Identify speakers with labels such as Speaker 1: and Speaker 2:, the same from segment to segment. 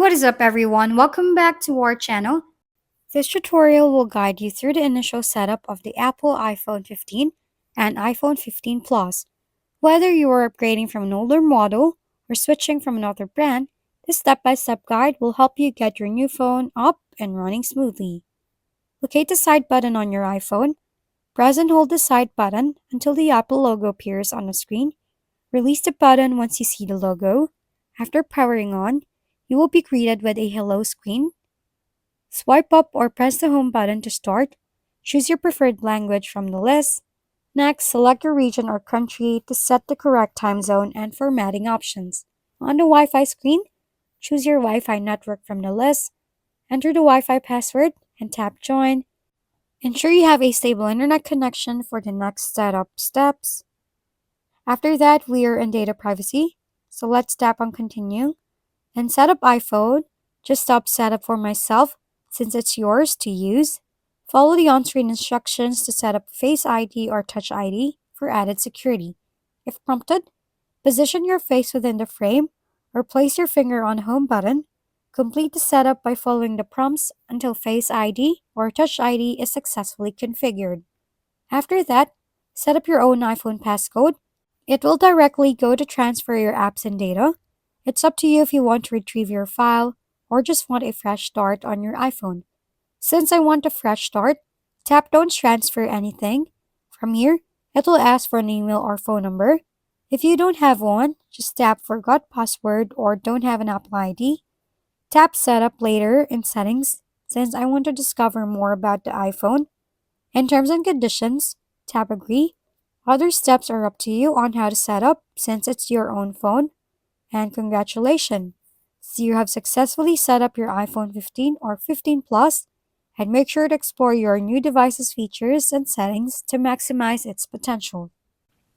Speaker 1: What is up everyone? Welcome back to our channel. This tutorial will guide you through the initial setup of the Apple iPhone 15 and iPhone 15 Plus. Whether you are upgrading from an older model or switching from another brand, this step-by-step guide will help you get your new phone up and running smoothly. Locate the side button on your iPhone. Press and hold the side button until the Apple logo appears on the screen. Release the button once you see the logo. After powering on, you will be greeted with a hello screen. Swipe up or press the home button to start. Choose your preferred language from the list. Next, select your region or country to set the correct time zone and formatting options. On the Wi-Fi screen, choose your Wi-Fi network from the list. Enter the Wi-Fi password and tap Join. Ensure you have a stable internet connection for the next setup steps. After that, we are in data privacy, so let's tap on Continue. And Setup iPhone, just tap Setup for myself since it's yours to use. Follow the on-screen instructions to set up Face ID or Touch ID for added security. If prompted, position your face within the frame or place your finger on the home button. Complete the setup by following the prompts until Face ID or Touch ID is successfully configured. After that, set up your own iPhone passcode. It will directly go to transfer your apps and data. It's up to you if you want to retrieve your file or just want a fresh start on your iPhone. Since I want a fresh start, tap Don't Transfer Anything. From here, it will ask for an email or phone number. If you don't have one, just tap Forgot Password or Don't Have an Apple ID. Tap Setup later in Settings since I want to discover more about the iPhone. In Terms and Conditions, tap Agree. Other steps are up to you on how to set up since it's your own phone. And congratulations! So you have successfully set up your iPhone 15 or 15 Plus, and make sure to explore your new device's features and settings to maximize its potential.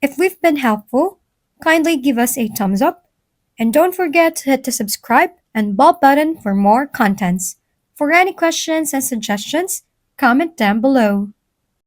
Speaker 1: If we've been helpful, kindly give us a thumbs up, and don't forget to hit the subscribe and bell button for more contents. For any questions and suggestions, comment down below.